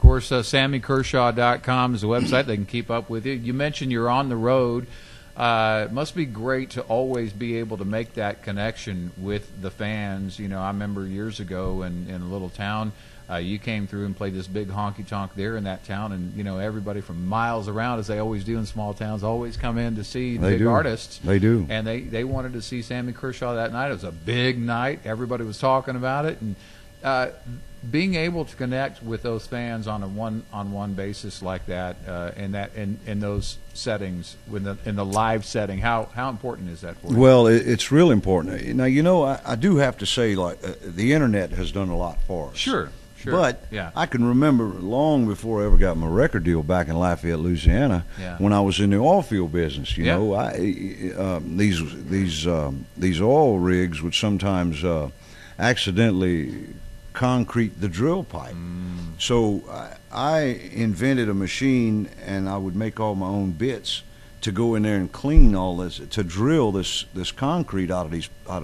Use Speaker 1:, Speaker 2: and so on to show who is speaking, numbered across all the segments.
Speaker 1: course, SammyKershaw.com is the website. They can keep up with you. You mentioned you're on the road. It must be great to always be able to make that connection with the fans. You know, I remember years ago in a little town, you came through and played this big honky-tonk there in that town, and, you know, everybody from miles around, as they always do in small towns, always come in to see the big artists.
Speaker 2: They do.
Speaker 1: And they wanted to see Sammy Kershaw that night. It was a big night. Everybody was talking about it. And being able to connect with those fans on a one-on-one basis like that, in those settings, in the live setting, how important is that for you?
Speaker 2: Well, it's real important. Now, you know, I do have to say, like, the internet has done a lot for us.
Speaker 1: Sure.
Speaker 2: But
Speaker 1: yeah.
Speaker 2: I can remember long before I ever got my record deal back in Lafayette, Louisiana, when I was in the oil field business. You know, these oil rigs would sometimes accidentally concrete the drill pipe. So I invented a machine, and I would make all my own bits to go in there and clean all this, to drill this concrete out of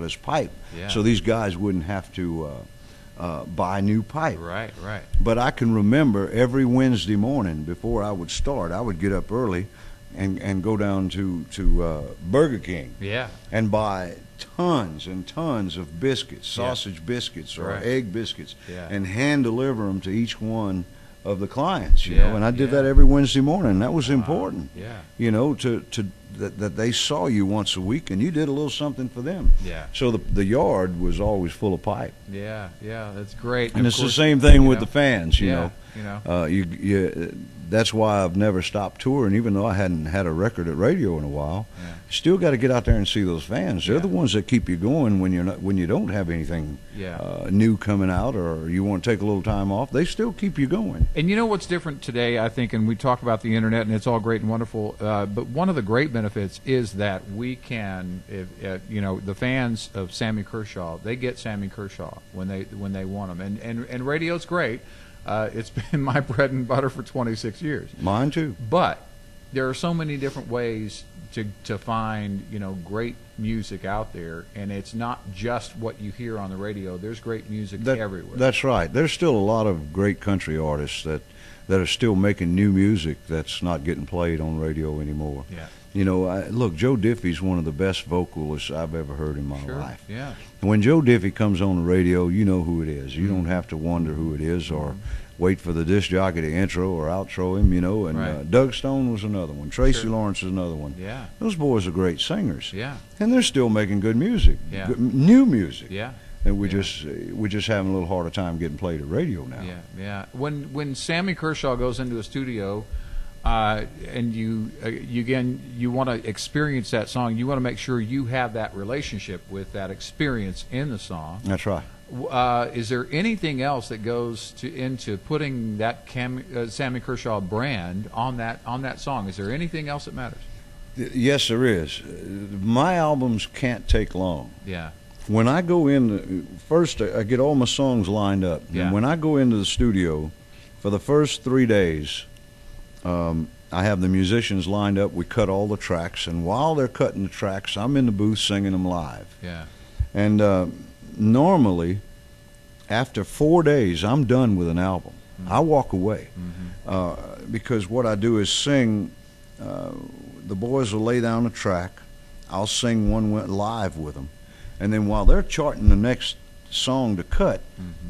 Speaker 2: this pipe, so these guys wouldn't have to buy new pipe.
Speaker 1: Right.
Speaker 2: But I can remember every Wednesday morning before I would start, I would get up early and go down to Burger King.
Speaker 1: Yeah.
Speaker 2: And buy tons and tons of biscuits, sausage biscuits or egg biscuits, and hand deliver them to each one of the clients, you know. And I did that every Wednesday morning. That was important.
Speaker 1: Yeah.
Speaker 2: You know, that they saw you once a week and you did a little something for them.
Speaker 1: Yeah.
Speaker 2: So the yard was always full of pipe.
Speaker 1: Yeah, that's great.
Speaker 2: And it's the same thing with the fans, you know.
Speaker 1: You know.
Speaker 2: That's why I've never stopped touring, even though I hadn't had a record at radio in a while. Still got to get out there and see those fans. They're the ones that keep you going when you don't have anything new coming out, or you want to take a little time off. They still keep you going.
Speaker 1: And you know what's different today, I think, and we talk about the internet, and it's all great and wonderful. But one of the great benefits is that we can, you know, the fans of Sammy Kershaw, they get Sammy Kershaw when they want them, and radio's great. It's been my bread and butter for 26 years.
Speaker 2: Mine too.
Speaker 1: But there are so many different ways to find, you know, great music out there, and it's not just what you hear on the radio. There's great music everywhere. That's
Speaker 2: right. There's still a lot of great country artists that are still making new music that's not getting played on radio anymore.
Speaker 1: Yeah.
Speaker 2: You know, look, Joe Diffie's one of the best vocalists I've ever heard in my life.
Speaker 1: Yeah.
Speaker 2: And when Joe Diffie comes on the radio, you know who it is. You don't have to wonder who it is or wait for the disc jockey to intro or outro him, you know. And Doug Stone was another one. Tracy Lawrence is another one.
Speaker 1: Yeah.
Speaker 2: Those boys are great singers.
Speaker 1: Yeah.
Speaker 2: And they're still making good music.
Speaker 1: Yeah.
Speaker 2: New music.
Speaker 1: Yeah.
Speaker 2: And we're just having a little harder time getting played at radio now.
Speaker 1: Yeah. When Sammy Kershaw goes into a studio, and you want to experience that song, you want to make sure you have that relationship with that experience in the song.
Speaker 2: That's right.
Speaker 1: Is there anything else that goes into putting that Sammy Kershaw brand on that song? Is there anything else that matters?
Speaker 2: Yes, there is. My albums can't take long.
Speaker 1: Yeah.
Speaker 2: When I go in, first I get all my songs lined up.
Speaker 1: Yeah.
Speaker 2: And when I go into the studio, for the first 3 days, I have the musicians lined up. We cut all the tracks, and while they're cutting the tracks, I'm in the booth singing them live.
Speaker 1: Yeah.
Speaker 2: And normally, after 4 days, I'm done with an album. I walk away because what I do is sing. The boys will lay down a track. I'll sing one live with them, and then while they're charting the next song to cut,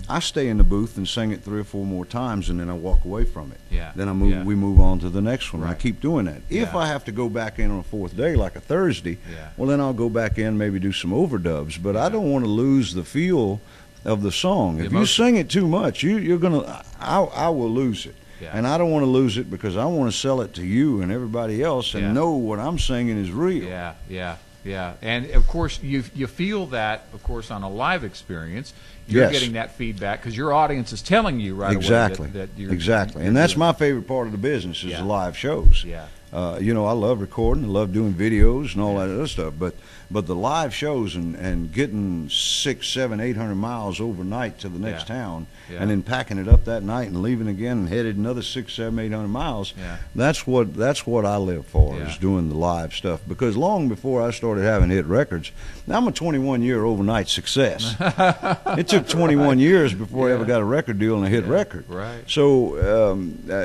Speaker 2: I stay in the booth and sing it 3 or 4 more times, and then I walk away from it.
Speaker 1: Yeah.
Speaker 2: Then we move on to the next one.
Speaker 1: Right.
Speaker 2: I keep doing that. If I have to go back in on a 4th day, like a Thursday, well, then I'll go back in, maybe do some overdubs. But I don't want to lose the feel of the song. If you sing it too much, you're gonna. I will lose it.
Speaker 1: Yeah.
Speaker 2: And I don't want to lose it because I want to sell it to you and everybody else and know what I'm singing is real.
Speaker 1: Yeah, and of course you feel that, of course, on a live experience. You're getting that feedback because your audience is telling you right away that you're
Speaker 2: exactly. And that's my favorite part of the business is the live shows.
Speaker 1: Yeah.
Speaker 2: You know, I love recording, I love doing videos and all that other stuff, but But the live shows and getting 600, 700, 800 miles overnight to the next town, and then packing it up that night and leaving again and headed another 600, 700, 800 miles. That's what I live for, is doing the live stuff. Because long before I started having hit records, now I'm a 21-year overnight success. It took 21 years before I ever got a record deal and a hit record.
Speaker 1: Right.
Speaker 2: So,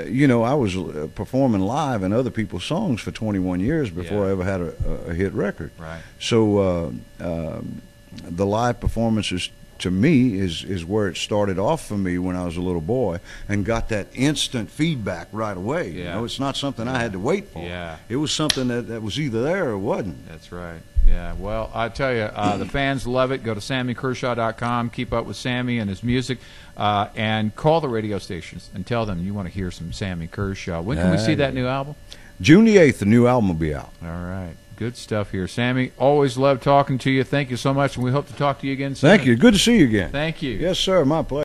Speaker 2: you know, I was performing live in other people's songs for 21 years before I ever had a hit record.
Speaker 1: Right.
Speaker 2: So the live performances, to me, is where it started off for me when I was a little boy, and got that instant feedback right away. You know, it's not something I had to wait for. It was something that was either there or wasn't.
Speaker 1: That's right. Yeah, well, I tell you, the fans love it. Go to SammyKershaw.com, keep up with Sammy and his music, and call the radio stations and tell them you want to hear some Sammy Kershaw. When can we see that new album?
Speaker 2: June the 8th, the new album will be out.
Speaker 1: All right. Good stuff here. Sammy, always love talking to you. Thank you so much, and we hope to talk to you again soon.
Speaker 2: Thank you. Good to see you again.
Speaker 1: Thank you.
Speaker 2: Yes, sir. My pleasure.